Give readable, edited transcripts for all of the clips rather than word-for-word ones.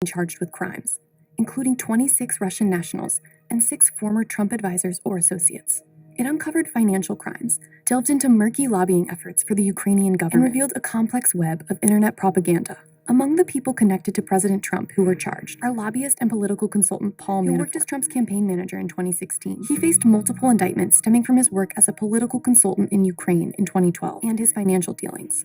charged with crimes, including 26 Russian nationals and 6 former Trump advisors or associates. It uncovered financial crimes, delved into murky lobbying efforts for the Ukrainian government, and revealed a complex web of internet propaganda. Among the people connected to President Trump who were charged are lobbyist and political consultant Paul Manafort, who worked as Trump's campaign manager in 2016. He faced multiple indictments stemming from his work as a political consultant in Ukraine in 2012 and his financial dealings.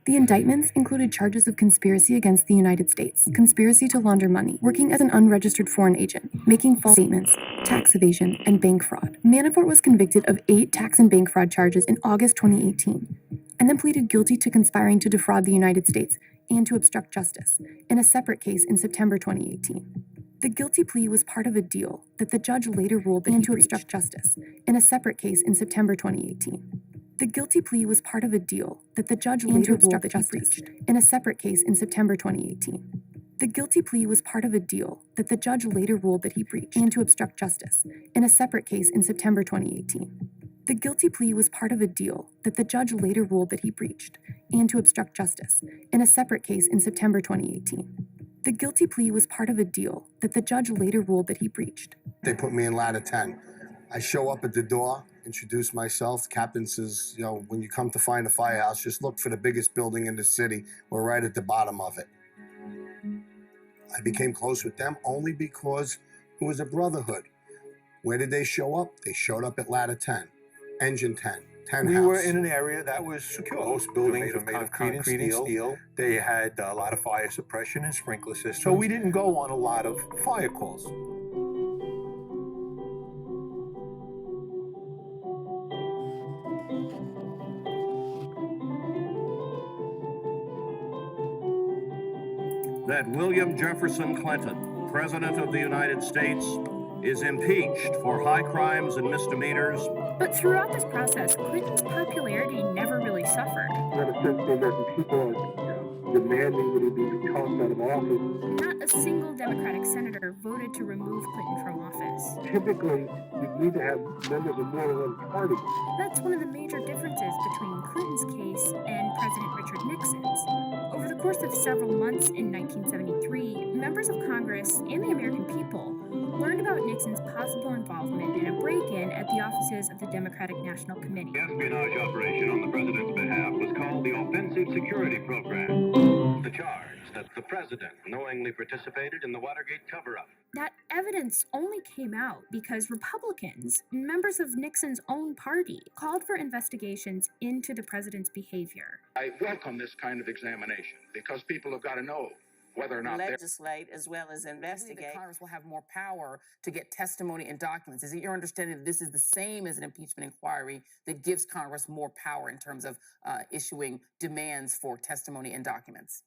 The indictments included charges of conspiracy against the United States, conspiracy to launder money, working as an unregistered foreign agent, making false statements, tax evasion, and bank fraud. Manafort was convicted of 8 tax and bank fraud charges in August 2018, and then pleaded guilty to conspiring to defraud the United States and to obstruct justice in a separate case in September 2018. The guilty plea was part of a deal that the judge later ruled that he breached. And to obstruct justice in a separate case in September 2018. The guilty plea was part of a deal that the judge later ruled that he breached in a separate case in September 2018. The guilty plea was part of a deal that the judge later ruled that he breached and to obstruct justice in a separate case in September 2018. The guilty plea was part of a deal that the judge later ruled that he breached and to obstruct justice in a separate case in September 2018. The guilty plea was part of a deal that the judge later ruled that he breached. They put me in ladder 10. I show up at the door, introduce myself. The captain says, when you come to find a firehouse, just look for the biggest building in the city. We're right at the bottom of it. I became close with them only because it was a brotherhood. Where did they show up? They showed up at ladder 10, engine 10, 10 We house. were in an area that was secure. Most buildings were made of concrete and steel. They had a lot of fire suppression and sprinkler systems. So we didn't go on a lot of fire calls. That William Jefferson Clinton, President of the United States, is impeached for high crimes and misdemeanors. But throughout this process, Clinton's popularity never really suffered. In a sense, the American people are demanding that he be tossed out of office. Not a single Democratic senator voted to remove Clinton from office. Typically, you need to have members of more than one party. That's one of the major differences between Clinton's case and President Richard Nixon's. Over the course of several months in 1973, members of Congress and the American people learned about Nixon's possible involvement in a break-in at the offices of the Democratic National Committee. The espionage operation on the president's behalf was called the Offensive Security Program. The charge that the president knowingly participated in the Watergate cover-up. That evidence only came out because Republicans, members of Nixon's own party, called for investigations into the president's behavior. I welcome this kind of examination because people have got to know whether or not legislate as well as investigate. Congress will have more power to get testimony and documents. Is it your understanding that this is the same as an impeachment inquiry that gives Congress more power in terms of issuing demands for testimony and documents?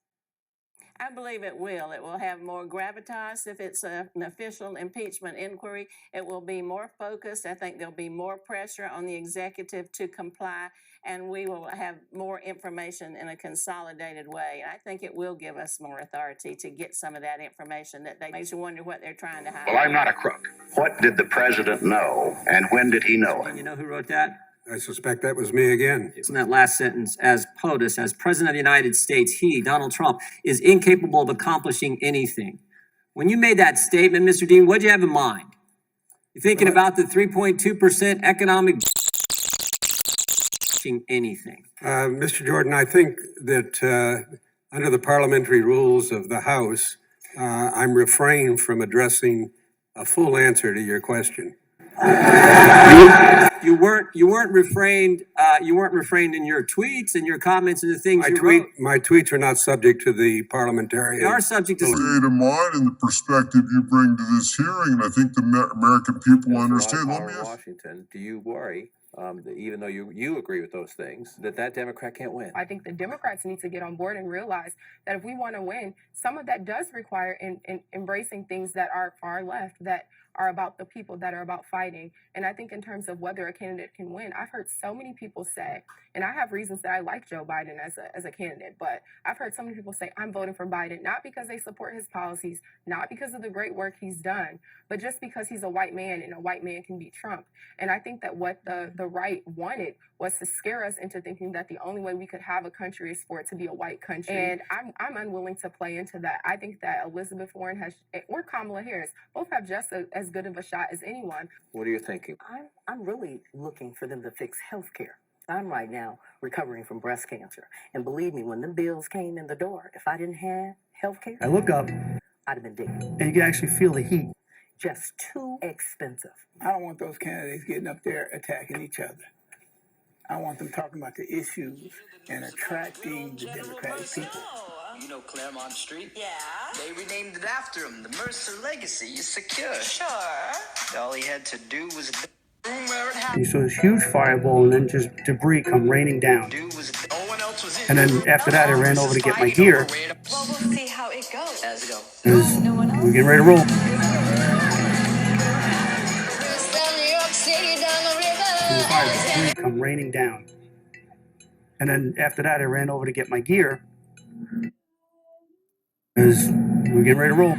I believe it will. It will have more gravitas if it's an official impeachment inquiry. It will be more focused. I think there'll be more pressure on the executive to comply, and we will have more information in a consolidated way. I think it will give us more authority to get some of that information that makes you wonder what they're trying to hide. Well, I'm not a crook. What did the president know, and when did he know it? You know who wrote that? I suspect that was me again. In that last sentence, as POTUS, as President of the United States, he, Donald Trump, is incapable of accomplishing anything. When you made that statement, Mr. Dean, what did you have in mind? You thinking about the 3.2% economic anything? Mr. Jordan, I think that under the parliamentary rules of the House, I'm refrained from addressing a full answer to your question. You weren't refrained in your tweets and your comments and the things you wrote. My tweets are not subject to the parliamentarian. They are subject to state of mind and the perspective you bring to this hearing, and I think the American people understand. Let me ask Washington, do you worry, that even though you agree with those things, that Democrat can't win? I think the Democrats need to get on board and realize that if we want to win, some of that does require embracing things that are far left, that are about the people, that are about fighting. And I think in terms of whether a candidate can win, I've heard so many people say, and I have reasons that I like Joe Biden as a candidate, but I've heard so many people say, I'm voting for Biden, not because they support his policies, not because of the great work he's done, but just because he's a white man and a white man can beat Trump. And I think that what the the right wanted was to scare us into thinking that the only way we could have a country is for it to be a white country. And I'm unwilling to play into that. I think that Elizabeth Warren or Kamala Harris, both have just as good of a shot as anyone. What are you thinking? I'm really looking for them to fix health care. I'm right now recovering from breast cancer. And believe me, when the bills came in the door, if I didn't have health care, I look up, I'd have been dead. and you can actually feel the heat. Just too expensive. I don't want those candidates getting up there attacking each other. I want them talking about the issues and attracting the Democratic people. You know Claremont Street? Yeah. They renamed it after him. The Mercer legacy is secure. Sure. All he had to do was room where it And happened. you saw this huge fireball and then just debris come raining down. And then after that, I ran over to get my gear. Well, we'll see how it goes. How's it go? Because we're getting ready to roll. And the debris come raining down. And then after that, I ran over to get my gear. Because we're getting ready to roll.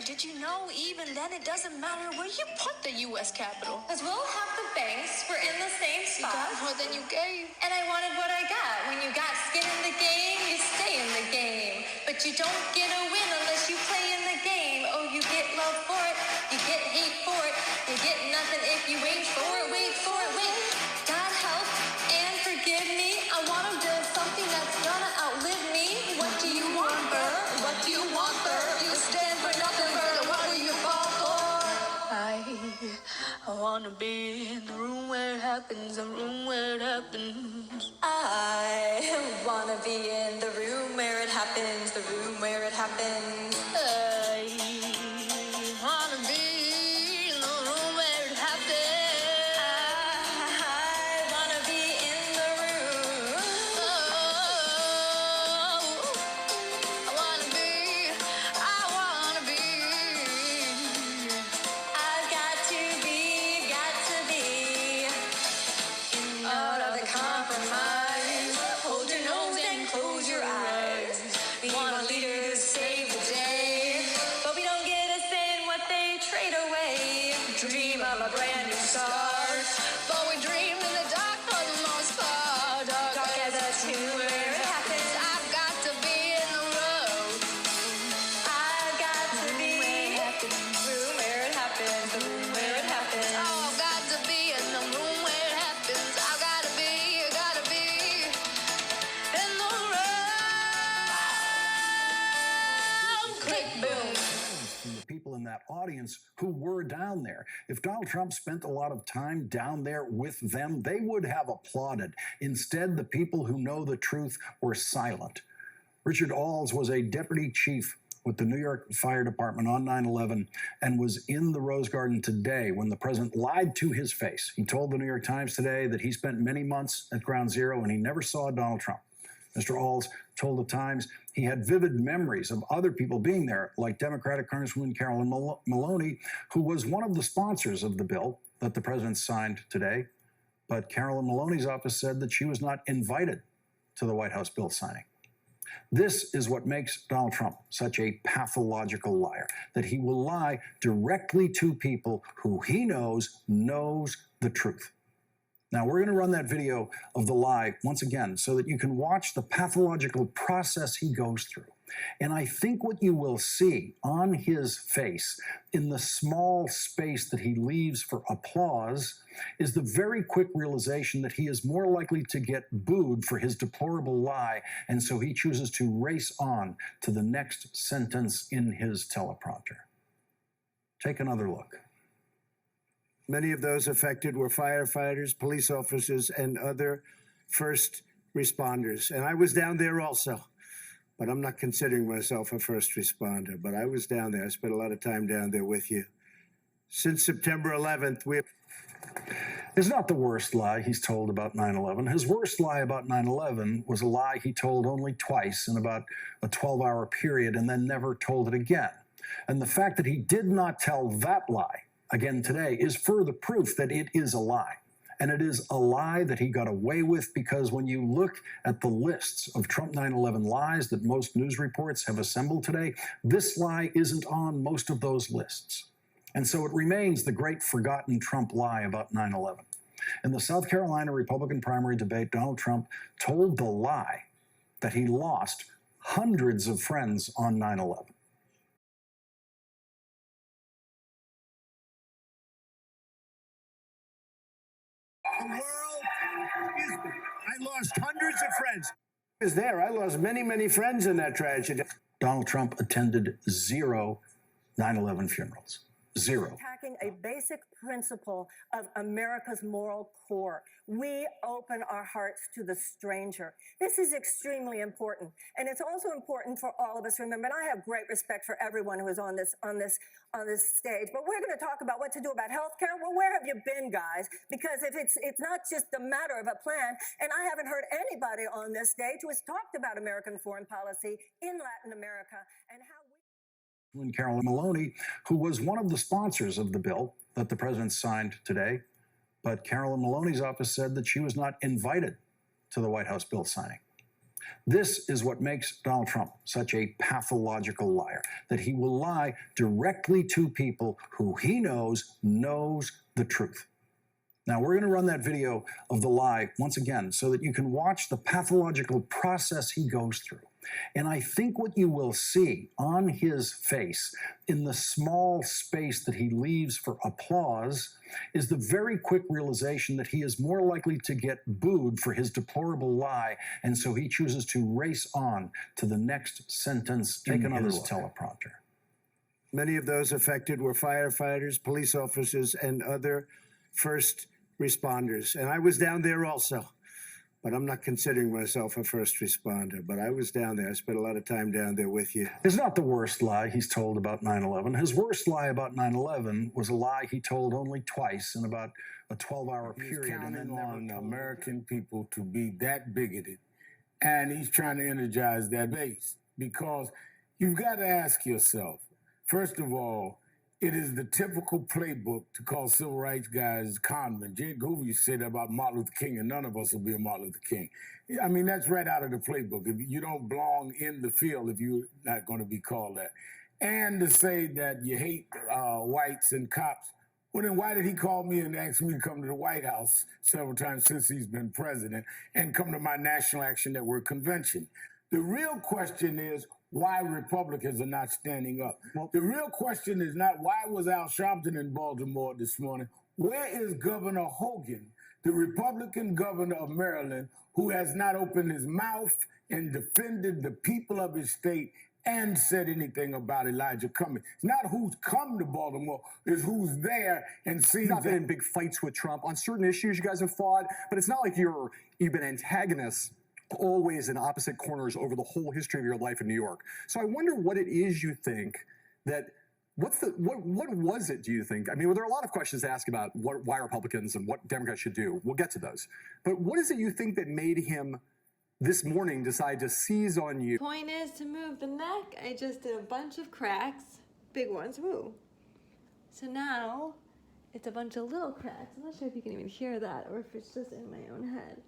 Did you know even then it doesn't matter where you put the U.S. Capitol? Because we'll have the banks, we're in the same spot. You got more than you gave. And I wanted what I got. When you got skin in the game, you stay in the game. But you don't get a win unless you play in the game. Oh, you get love for it, you get hate for it. You get nothing if you wait for it, wait for it, wait. God help and forgive me. I want to build something that's gonna outlive me. What do you want, Burr? What do you want, Burr? You stand for nothing, Burr. What do you fall for? I wanna be in the room where it happens, the room where it happens. I wanna be in the room where it happens, the room where it happens. I wanna be in the room where it happens. I wanna be in the room. I wanna be. I've got to be out of the compromise. Hold your nose and close your eyes. We want a leader to save the day, but we don't get a say in what they trade away. Dream of a brand new start, but we dream in the dark for the most part. Dark as a tomb where it happens. I've got to be in the road. I've got to be in the room where it happens, the room where it happens. Oh, I've got to be in the room where it happens. I've got to be in the room. Click, boom. From the people in that audience who were down there. If Donald Trump spent a lot of time down there with them, they would have applauded. Instead, the people who know the truth were silent. Richard Alls was a deputy chief with the New York Fire Department on 9/11 and was in the Rose Garden today when the president lied to his face. He told the New York Times today that he spent many months at Ground Zero and he never saw Donald Trump. Mr. Alls told the Times he had vivid memories of other people being there, like Democratic Congresswoman Carolyn Maloney, who was one of the sponsors of the bill that the president signed today. But Carolyn Maloney's office said that she was not invited to the White House bill signing. This is what makes Donald Trump such a pathological liar, that he will lie directly to people who he knows the truth. Now, we're going to run that video of the lie once again so that you can watch the pathological process he goes through. And I think what you will see on his face in the small space that he leaves for applause is the very quick realization that he is more likely to get booed for his deplorable lie, and so he chooses to race on to the next sentence in his teleprompter. Take another look. Many of those affected were firefighters, police officers, and other first responders. And I was down there also, but I'm not considering myself a first responder. But I was down there. I spent a lot of time down there with you. Since September 11th, It's not the worst lie he's told about 9/11. His worst lie about 9/11 was a lie he told only twice in about a 12-hour period and then never told it again. And the fact that he did not tell that lie again today is further proof that it is a lie. And it is a lie that he got away with, because when you look at the lists of Trump 9/11 lies that most news reports have assembled today, this lie isn't on most of those lists. And so it remains the great forgotten Trump lie about 9/11. In the South Carolina Republican primary debate, Donald Trump told the lie that he lost hundreds of friends on 9/11. The world, excuse me, I lost hundreds of friends. I was there. I lost many, many friends in that tragedy. Donald Trump attended 0 9/11 funerals. 0. Attacking a basic principle of America's moral core. We open our hearts to the stranger. This is extremely important. And it's also important for all of us to remember, and I have great respect for everyone who is on this stage, but we're going to talk about what to do about health care. Well, where have you been, guys? Because if it's not just a matter of a plan, and I haven't heard anybody on this stage who has talked about American foreign policy in Latin America and how And Carolyn Maloney, who was one of the sponsors of the bill that the president signed today. But Carolyn Maloney's office said that she was not invited to the White House bill signing. This is what makes Donald Trump such a pathological liar, that he will lie directly to people who he knows the truth. Now, we're going to run that video of the lie once again so that you can watch the pathological process he goes through. And I think what you will see on his face in the small space that he leaves for applause is the very quick realization that he is more likely to get booed for his deplorable lie, and so he chooses to race on to the next sentence in his teleprompter. Many of those affected were firefighters, police officers, and other first responders. And I was down there also. But I'm not considering myself a first responder. But I was down there. I spent a lot of time down there with you. It's not the worst lie he's told about 9/11. His worst lie about 9/11 was a lie he told only twice in about a 12-hour period. He's counting on the American people to be that bigoted. And he's trying to energize that base. Because you've got to ask yourself, first of all, it is the typical playbook to call civil rights guys conmen. J. Hoover used to say that about Martin Luther King, and none of us will be a Martin Luther King. I mean, that's right out of the playbook. If you don't belong in the field, if you're not going to be called that. And to say that you hate whites and cops, well, then why did he call me and ask me to come to the White House several times since he's been president and come to my National Action Network convention? The real question is, why Republicans are not standing up. The real question is not why was Al Sharpton in Baltimore this morning? Where is Governor Hogan, the Republican governor of Maryland, who has not opened his mouth and defended the people of his state and said anything about Elijah Cummings? It's not who's come to Baltimore, it's who's there and sees. You've not been in big fights with Trump. On certain issues you guys have fought, but it's not like you've been antagonists always in opposite corners over the whole history of your life in New York. So I wonder what it is you think that, what was it, do you think? I mean, well, there are a lot of questions to ask about why Republicans and what Democrats should do. We'll get to those. But what is it you think that made him this morning decide to seize on you? Point is to move the neck. I just did a bunch of cracks, big ones, woo. So now it's a bunch of little cracks. I'm not sure if you can even hear that or if it's just in my own head.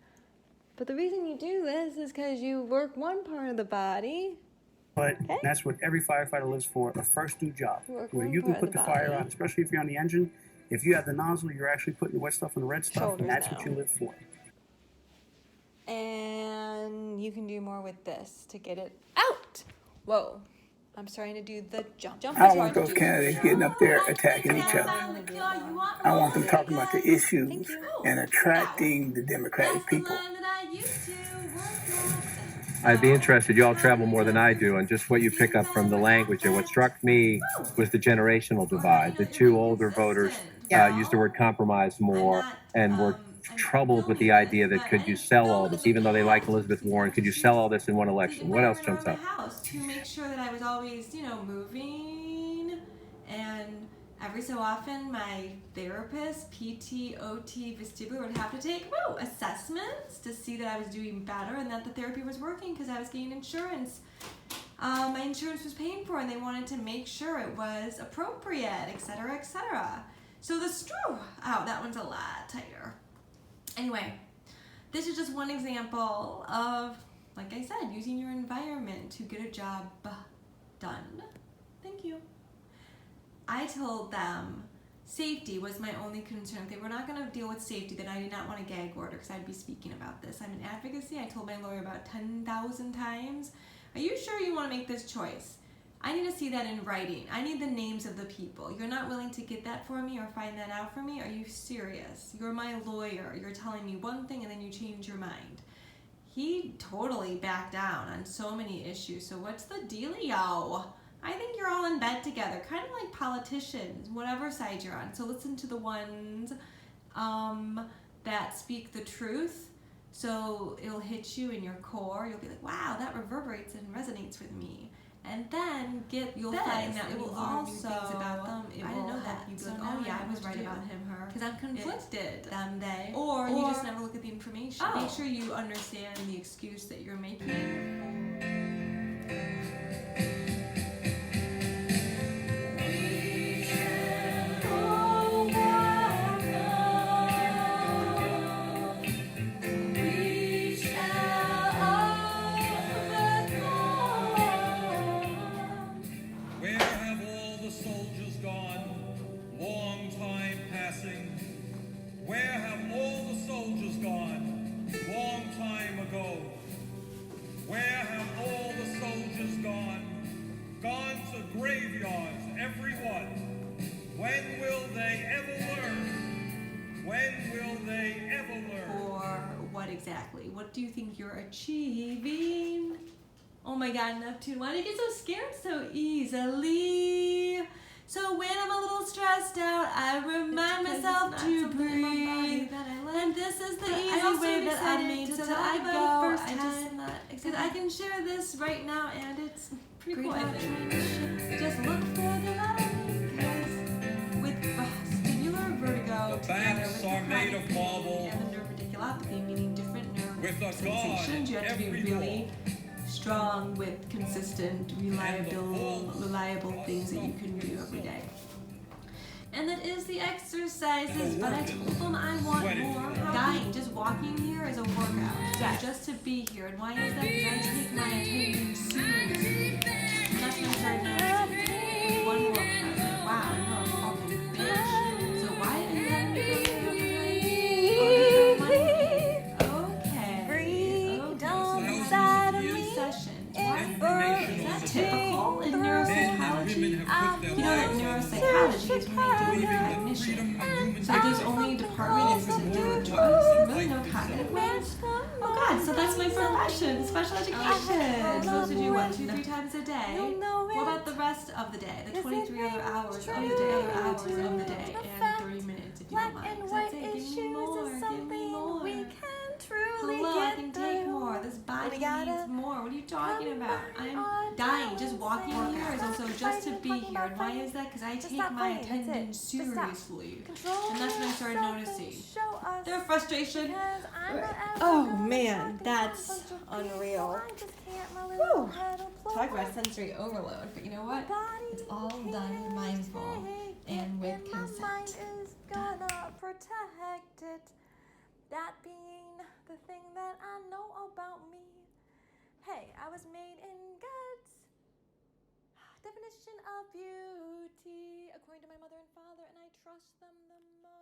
But the reason you do this is because you work one part of the body. But that's what every firefighter lives for, a first do job. Where you can put the fire on, especially if you're on the engine. If you have the nozzle, you're actually putting the wet stuff on the red stuff, and that's what you live for. And you can do more with this to get it out. Whoa. I'm starting to do the jump. I don't want those candidates getting up there attacking each other. I want them talking about the issues and attracting the Democratic people. I'd be interested, you all travel more than I do, and just what you pick up from the language. And what struck me was the generational divide. The two older voters used the word compromise more and were troubled with the idea that could you sell all this, even though they like Elizabeth Warren, could you sell all this in one election? What else jumps up? To make sure that I was always, moving, and every so often my therapist, PT, OT, vestibular would have to take assessments to see that I was doing better and that the therapy was working because I was getting insurance. My insurance was paying for it, and they wanted to make sure it was appropriate, etc., etc. So the straw, that one's a lot tighter. Anyway, this is just one example of, like I said, using your environment to get a job done. Thank you. I told them safety was my only concern. If they were not going to deal with safety, then I did not want a gag order because I'd be speaking about this. I'm in advocacy. I told my lawyer about 10,000 times, are you sure you want to make this choice? I need to see that in writing. I need the names of the people. You're not willing to get that for me or find that out for me? Are you serious? You're my lawyer. You're telling me one thing and then you change your mind. He totally backed down on so many issues. So what's the dealio? I think you're all in bed together, kind of like politicians, whatever side you're on. So listen to the ones that speak the truth. So it'll hit you in your core. You'll be like, wow, that reverberates and resonates with me. And then you'll find that it will also new things about them. I didn't know that. You go, oh yeah, I was right about him, her. Because I'm conflicted. Them, they. Or you just never look at the information. Make sure you understand the excuse that you're making. Where have all the soldiers gone? Long time ago. Where have all the soldiers gone? Gone to graveyards, everyone. When will they ever learn? When will they ever learn? Or what exactly? What do you think you're achieving? Oh my God, Neptune, why do you get so scared so easily? So when I'm a little stressed out, I remind myself to breathe. And this is the easy way that I made to let go. Because I can share this right now, and it's pretty cool. Just look for the light. With stimular vertigo, the banks are made of marble. And the nerve radiculopathy, meaning different nerve with a sensations. You have to be really strong with consistent, reliable things that you can do every day. And that is the exercises, but I told them I want more. Dying, just walking here is a workout. Just to be here. And why is that? Because I take my attendance seriously. And that's when I started noticing. One more. I was like, wow, you're a fucking bitch. So why are you having me come here every time? Typical in neuropsychology. You know that neuropsychology is when they do cognition. So there's only a department is to deal with drugs. Really no cognitive ones? Oh God, so that's my profession, special education. I'm supposed to do what, 2-3 times a day? What about the rest of the day? The 23 other hours of the day, and 30 minutes if you don't mind. That's it, give me more, give me more. Hello, I can take more. This body needs more. What are you talking about? I'm dying. Just walking here is also just to be here. And why is that? Because I take my attendance seriously. And that's when I started noticing their frustration. Oh man, that's unreal. Whew. Talk about sensory overload. But you know what? It's all done mindful and with consent. That being the thing that I know about me. Hey, I was made in God's definition of beauty, according to my mother and father, and I trust them the most.